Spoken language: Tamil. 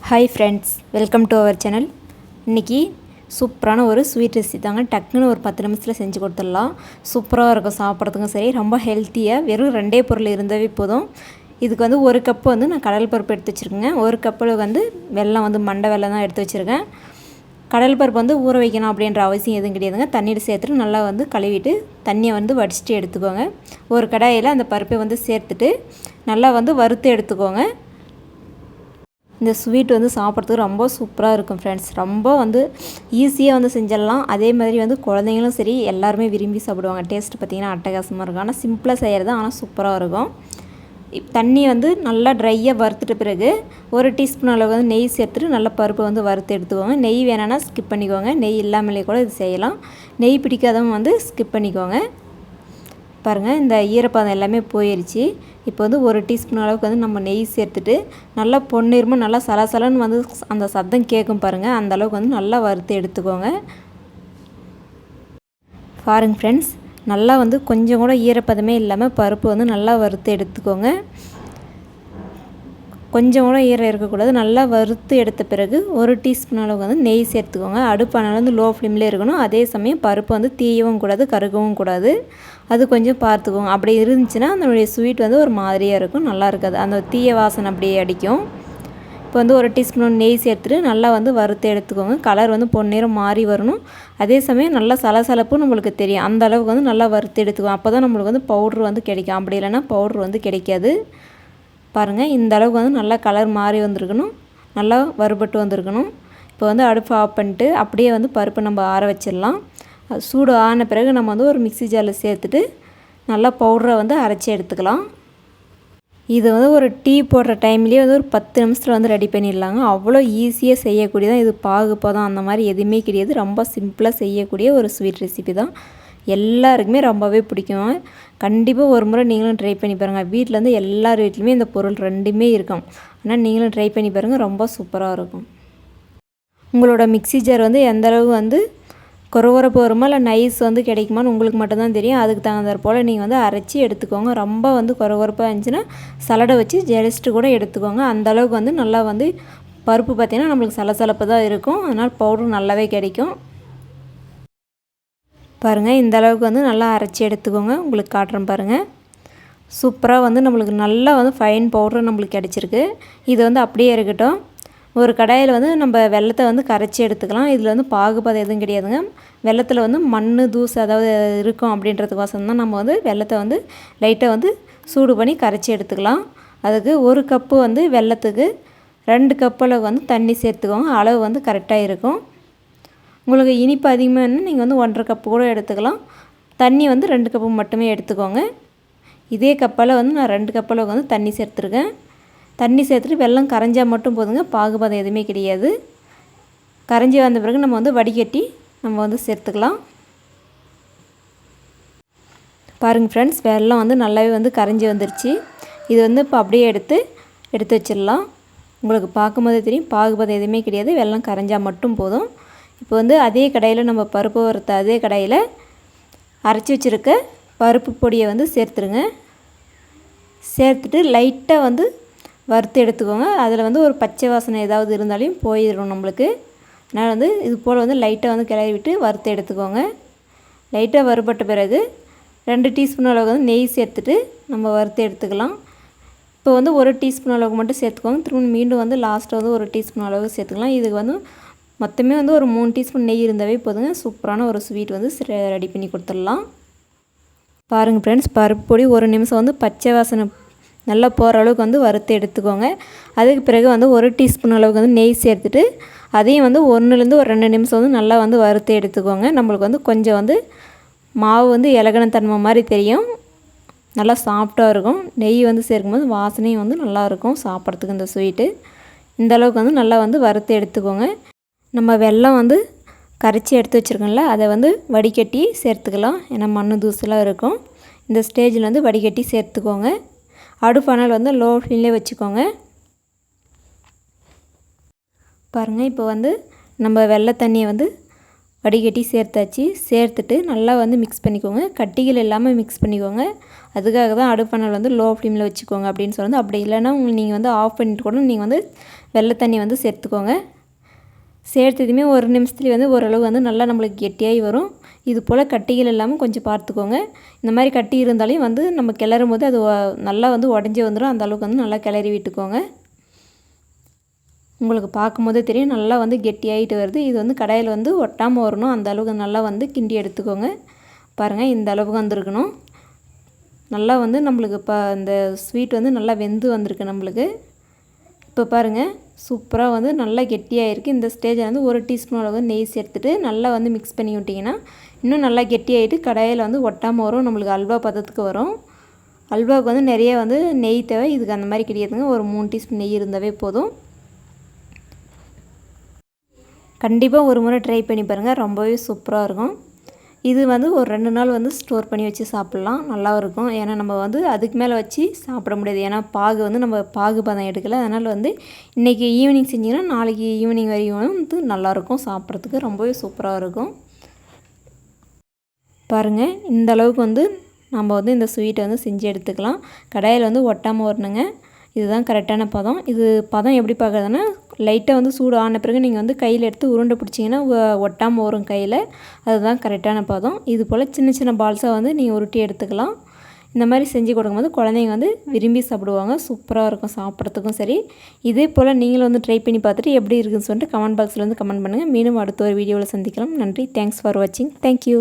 Hi friends, welcome to our channel. இன்றைக்கி சூப்பரான ஒரு ஸ்வீட் ரெசிபி தாங்க. டக்குன்னு ஒரு 10 நிமிஷத்தில் செஞ்சு கொடுத்துடலாம். சூப்பராக இருக்கும், சாப்பிட்றதுக்கும் சரி, ரொம்ப ஹெல்த்தியாக. வெறும் 2 பொருள் இருந்தாவே போதும். இதுக்கு வந்து 1 கப்பு வந்து நான் கடல் பருப்பு எடுத்து வச்சுருக்கேங்க. 1 கப்பில் வந்து வெல்லம் வந்து மண்டை வெல்லம் தான் எடுத்து வச்சுருக்கேன். கடல் பருப்பு வந்து ஊற வைக்கணும் அப்படின்ற அவசியம் எதுவும் கிடையாதுங்க. தண்ணீர் சேர்த்துட்டு நல்லா வந்து கழுவிட்டு தண்ணியை வந்து வடிச்சிட்டு எடுத்துக்கோங்க. ஒரு கடாயில் அந்த பருப்பை வந்து சேர்த்துட்டு நல்லா வந்து வறுத்து எடுத்துக்கோங்க. இந்த ஸ்வீட் வந்து சாப்பிட்றதுக்கு ரொம்ப சூப்பராக இருக்கும் ஃப்ரெண்ட்ஸ். ரொம்ப வந்து ஈஸியாக வந்து செஞ்சிடலாம். அதே மாதிரி வந்து குழந்தைங்களும் சரி எல்லாருமே விரும்பி சாப்பிடுவாங்க. டேஸ்ட் பார்த்திங்கன்னா அட்டகாசமாக இருக்கும். ஆனால் சிம்பிளாக செய்கிறது, ஆனால் சூப்பராக இருக்கும். தண்ணி வந்து நல்லா ட்ரையாக வறுத்துட்ட பிறகு 1 டீஸ்பூன் அளவு வந்து நெய் சேர்த்துட்டு நல்லா பருப்பை வந்து வறுத்து எடுத்துக்கோங்க. நெய் வேணான்னா ஸ்கிப் பண்ணிக்கோங்க. நெய் இல்லாமலே கூட இது செய்யலாம். நெய் பிடிக்காதவங்க வந்து ஸ்கிப் பண்ணிக்கோங்க. பாருங்கள், இந்த ஈரப்பதம் எல்லாமே போயிடுச்சு. இப்போ வந்து 1 டீஸ்பூன் அளவுக்கு வந்து நம்ம நெய் சேர்த்துட்டு நல்லா பொன்னிறமாக நல்லா சலசலன்னு வந்து அந்த சத்தம் கேட்கும் பாருங்கள். அந்த அளவுக்கு வந்து நல்லா வறுத்து எடுத்துக்கோங்க. பாருங்கள் ஃப்ரெண்ட்ஸ், நல்லா வந்து கொஞ்சம் கூட ஈரப்பதமே இல்லாமல் பருப்பு வந்து நல்லா வறுத்து எடுத்துக்கோங்க. கொஞ்சம் கூட ஈரம் இருக்கக்கூடாது. நல்லா வறுத்து எடுத்த பிறகு 1 டீஸ்பூன் அளவுக்கு வந்து நெய் சேர்த்துக்கோங்க. அடுப்பானது வந்து லோ ஃப்ளேம்லேயே இருக்கணும். அதே சமயம் பருப்பு வந்து தீயவும் கூடாது, கருகவும் கூடாது. அது கொஞ்சம் பார்த்துக்கோங்க. அப்படி இருந்துச்சுன்னா அதனுடைய ஸ்வீட் வந்து ஒரு மாதிரியாக இருக்கும், நல்லா இருக்காது. அந்த தீய வாசனை அப்படியே அடிக்கும். இப்போ வந்து 1 டீஸ்பூன் நெய் சேர்த்துட்டு நல்லா வந்து வறுத்து எடுத்துக்கோங்க. கலர் வந்து பொன்னிறம் மாறி வரணும். அதே சமயம் நல்லா சலசலப்பும் நம்மளுக்கு தெரியும். அந்த அளவுக்கு வந்து நல்லா வறுத்து எடுத்துக்கோங்க. அப்போ தான் நம்மளுக்கு வந்து பவுட்ரு வந்து கிடைக்கும். அப்படி இல்லைன்னா பவுட்ரு வந்து கிடைக்காது. பாருங்கள், இந்த அளவுக்கு வந்து நல்லா கலர் மாறி வந்திருக்கணும், நல்லா வறுபட்டு வந்திருக்கணும். இப்போ வந்து அடுப்பு ஆஃப் பண்ணிட்டு அப்படியே வந்து பருப்பை நம்ம ஆற வச்சிடலாம். சூடு ஆன பிறகு நம்ம வந்து ஒரு மிக்ஸி ஜாரில் சேர்த்துட்டு நல்லா பவுடரை வந்து அரைச்சி எடுத்துக்கலாம். இது வந்து ஒரு டீ போடுற டைம்லேயே வந்து ஒரு 10 நிமிஷத்தில் வந்து ரெடி பண்ணிடலாங்க. அவ்வளோ ஈஸியாக செய்யக்கூடியதான் இது. பாகுபதம் அந்த மாதிரி எதுவுமே கிடையாது. ரொம்ப சிம்பிளாக செய்யக்கூடிய ஒரு ஸ்வீட் ரெசிபி தான். எல்லாருக்குமே ரொம்பவே பிடிக்கும். கண்டிப்பாக ஒரு முறை நீங்களும் ட்ரை பண்ணி பாருங்கள். வீட்டில் வந்து எல்லார் வீட்லையுமே இந்த பொருள் 2மே இருக்கும். ஆனால் நீங்களும் ட்ரை பண்ணி பாருங்கள், ரொம்ப சூப்பராக இருக்கும். உங்களோட மிக்ஸி ஜார் வந்து எந்தளவு வந்து கொரகொரப்பு வருமா இல்லை நைஸ் வந்து கிடைக்குமான்னு உங்களுக்கு மட்டும்தான் தெரியும். அதுக்கு தகுந்தாற் போல் நீங்கள் வந்து அரைச்சி எடுத்துக்கோங்க. ரொம்ப வந்து கொரகொரப்பாக இருந்துச்சுன்னா சலடை வச்சு ஜெலிஸ்ட்டு கூட எடுத்துக்கோங்க. அந்தளவுக்கு வந்து நல்லா வந்து பருப்பு பார்த்திங்கன்னா நம்மளுக்கு சலசலப்பு தான் இருக்கும். அதனால் பவுட்ரு நல்லாவே கிடைக்கும். பாருங்கள், இந்த அளவுக்கு வந்து நல்லா அரைச்சி எடுத்துக்கோங்க. உங்களுக்கு காட்டுறேன் பாருங்கள். சூப்பராக வந்து நம்மளுக்கு நல்லா வந்து ஃபைன் பவுடர் நம்மளுக்கு கிடச்சிருக்கு. இது வந்து அப்படியே இருக்கட்டும். ஒரு கடாயில் வந்து நம்ம வெல்லத்தை வந்து கரைச்சி எடுத்துக்கலாம். இதில் வந்து பாகுபாதம் எதுவும் கிடையாதுங்க. வெல்லத்தில் வந்து மண் தூசு அதாவது இருக்கும் அப்படின்றதுக்கோசரம் தான் நம்ம வந்து வெல்லத்தை வந்து லைட்டாக வந்து சூடு பண்ணி கரைச்சி எடுத்துக்கலாம். அதுக்கு 1 கப்பு வந்து வெல்லத்துக்கு 2 கப் அளவு வந்து தண்ணி சேர்த்துக்கோங்க. அளவு வந்து கரெக்டாக இருக்கும். உங்களுக்கு இனிப்பு அதிகமாக வேணும்னா நீங்கள் வந்து 1½ கப்பு கூட எடுத்துக்கலாம். தண்ணி வந்து 2 கப்பு மட்டுமே எடுத்துக்கோங்க. இதே கப்பால் வந்து நான் 2 கப் அளவுக்கு வந்து தண்ணி சேர்த்துருக்கேன். தண்ணி சேர்த்துட்டு வெல்லம் கரைஞ்சால் மட்டும் போதுங்க. பாகுபாதம் எதுவுமே கிடையாது. கரைஞ்சி வந்த பிறகு நம்ம வந்து வடிகட்டி நம்ம வந்து சேர்த்துக்கலாம். பாருங்கள் ஃப்ரெண்ட்ஸ், வெல்லம் வந்து நல்லாவே வந்து கரைஞ்சி வந்துருச்சு. இது வந்து இப்போ அப்படியே எடுத்து வச்சிடலாம். உங்களுக்கு பார்க்கும்போதே தெரியும், பாகுபாதம் எதுவுமே கிடையாது. வெல்லம் கரைஞ்சால் மட்டும் போதும். இப்போ வந்து அதே கடாயில் நம்ம பருப்பு வறுத்த அதே கடாயில் அரைச்சி வச்சுருக்க பருப்பு பொடியை வந்து சேர்த்துருங்க. சேர்த்துட்டு லைட்டாக வந்து வறுத்து எடுத்துக்கோங்க. அதில் வந்து ஒரு பச்சை வாசனை ஏதாவது இருந்தாலும் போயிடும் நம்மளுக்கு. அதனால் வந்து இது போல் வந்து லைட்டாக வந்து கிளறி விட்டு வறுத்து எடுத்துக்கோங்க. லைட்டாக வறுபட்ட பிறகு 2 டீஸ்பூன் அளவுக்கு வந்து நெய் சேர்த்துட்டு நம்ம வறுத்து எடுத்துக்கலாம். இப்போ வந்து 1 டீஸ்பூன் அளவுக்கு மட்டும் சேர்த்துக்கோங்க. திரும்ப மீண்டும் வந்து லாஸ்ட்டாக வந்து 1 டீஸ்பூன் அளவுக்கு சேர்த்துக்கலாம். இதுக்கு வந்து மொத்தமே வந்து ஒரு 3 டீஸ்பூன் நெய் இருந்தாவே போதுங்க. சூப்பரான ஒரு ஸ்வீட் வந்து ரெடி பண்ணி கொடுத்துடலாம். பாருங்கள் ஃப்ரெண்ட்ஸ், பருப்பு பொடி 1 நிமிஷம் வந்து பச்சை வாசனை நல்லா போகிற அளவுக்கு வந்து வறுத்து எடுத்துக்கோங்க. அதுக்கு பிறகு வந்து 1 டீஸ்பூன் அளவுக்கு வந்து நெய் சேர்த்துட்டு அதையும் வந்து 1லேருந்து ஒரு 2 நிமிஷம் வந்து நல்லா வந்து வறுத்து எடுத்துக்கோங்க. நம்மளுக்கு வந்து கொஞ்சம் வந்து மாவு வந்து இலகன தன்மை மாதிரி தெரியும். நல்லா சாஃப்டாக இருக்கும். நெய் வந்து சேர்க்கும்போது வாசனையும் வந்து நல்லாயிருக்கும் சாப்பிட்றதுக்கு இந்த ஸ்வீட்டு. இந்த அளவுக்கு வந்து நல்லா வந்து வறுத்து எடுத்துக்கோங்க. நம்ம வெல்லம் வந்து கரைச்சி எடுத்து வச்சுருக்கோம்ல, அதை வந்து வடிகட்டி சேர்த்துக்கலாம். ஏன்னா மண் தூசுலாம் இருக்கும். இந்த ஸ்டேஜில் வந்து வடிகட்டி சேர்த்துக்கோங்க. அடுப்பானல் வந்து லோ ஃப்ளேம்லேயே வச்சுக்கோங்க. பாருங்கள், இப்போ வந்து நம்ம வெள்ளை தண்ணியை வந்து வடிகட்டி சேர்த்தாச்சு. சேர்த்துட்டு நல்லா வந்து மிக்ஸ் பண்ணிக்கோங்க. கட்டிகள் இல்லாமல் மிக்ஸ் பண்ணிக்கோங்க. அதுக்காக தான் அடுப்பானல் வந்து லோ ஃப்ளேமில் வச்சுக்கோங்க அப்படின்னு சொல்லுறது. அப்படி இல்லைன்னா நீங்கள் வந்து ஆஃப் பண்ணிட்டு கூட நீங்கள் வந்து வெள்ளை தண்ணி வந்து சேர்த்துக்கோங்க. சேர்த்ததுமே ஒரு நிமிஷத்துலேயே வந்து ஓரளவு வந்து நல்லா நம்மளுக்கு கெட்டியாகி வரும். இது போல் கட்டிகள் இல்லாமல் கொஞ்சம் பார்த்துக்கோங்க. இந்த மாதிரி கட்டி இருந்தாலையும் வந்து நம்ம கிளறும் போது அது நல்லா வந்து உடஞ்சி வந்துடும். அந்த அளவுக்கு வந்து நல்லா கிளறி விட்டுக்கோங்க. உங்களுக்கு பார்க்கும்போதே தெரியும் நல்லா வந்து கெட்டியாகிட்டு வருது. இது வந்து கடாயில் வந்து ஒட்டாமல் வரணும். அந்த அளவுக்கு நல்லா வந்து கிண்டி எடுத்துக்கோங்க. பாருங்கள், இந்த அளவுக்கு வந்துருக்கணும். நல்லா வந்து நம்மளுக்கு இப்போ இந்த ஸ்வீட் வந்து நல்லா வெந்து வந்திருக்கு நம்மளுக்கு. இப்போ பாருங்கள், சூப்பராக வந்து நல்லா கெட்டியாக இருக்குது. இந்த ஸ்டேஜில் வந்து 1 டீஸ்பூன் அளவு நெய் சேர்த்துட்டு நல்லா வந்து மிக்ஸ் பண்ணி விட்டிங்கன்னா இன்னும் நல்லா கெட்டியாகிட்டு கடாயில் வந்து ஒட்டாமல் வரும். நம்மளுக்கு அல்வா பதத்துக்கு வரும். அல்வாவுக்கு வந்து நிறைய வந்து நெய் தேவை. இதுக்கு அந்த மாதிரி கிடையாதுங்க. ஒரு 3 டீஸ்பூன் நெய் இருந்தாவே போதும். கண்டிப்பாக ஒரு முறை ட்ரை பண்ணி பாருங்கள். ரொம்பவே சூப்பராக இருக்கும். இது வந்து ஒரு 2 நாள் வந்து ஸ்டோர் பண்ணி வச்சு சாப்பிட்லாம். நல்லா இருக்கும். ஏன்னா நம்ம வந்து அதுக்கு மேலே வச்சு சாப்பிட முடியாது. ஏன்னா பாகு வந்து நம்ம பாகு பதம் எடுக்கலை. அதனால் வந்து இன்றைக்கி ஈவினிங் செஞ்சிங்கன்னா நாளைக்கு ஈவினிங் வரைக்கும் வந்து நல்லாயிருக்கும். சாப்பிட்றதுக்கு ரொம்பவே சூப்பராக இருக்கும். பாருங்கள், இந்த அளவுக்கு வந்து நம்ம வந்து இந்த ஸ்வீட்டை வந்து செஞ்சு எடுத்துக்கலாம். கடாயில் வந்து ஒட்டாமல் வரணுங்க. இதுதான் கரெக்டான பதம். இது பதம் எப்படி பார்க்குறதுன்னா, லைட்டாக வந்து சூடு ஆன பிறகு நீங்கள் வந்து கையில் எடுத்து உருண்டை பிடிச்சிங்கன்னா ஒட்டாமல் வரும் கையில். அதுதான் கரெக்டான பதம். இது போல் சின்ன சின்ன பால்ஸாக வந்து நீங்கள் உருட்டி எடுத்துக்கலாம். இந்த மாதிரி செஞ்சு கொடுக்கும்போது குழந்தைங்க வந்து விரும்பி சாப்பிடுவாங்க. சூப்பராக இருக்கும் சாப்பிட்றதுக்கும் சரி. இதே போல் நீங்களும் வந்து ட்ரை பண்ணி பார்த்துட்டு எப்படி இருக்குதுன்னு சொல்லிட்டு கமெண்ட் பாக்ஸில் வந்து கமெண்ட் பண்ணுங்கள். மீண்டும் அடுத்த ஒரு வீடியோவில் சந்திக்கலாம். நன்றி. தேங்க்ஸ் ஃபார் வாட்சிங். தேங்க்யூ.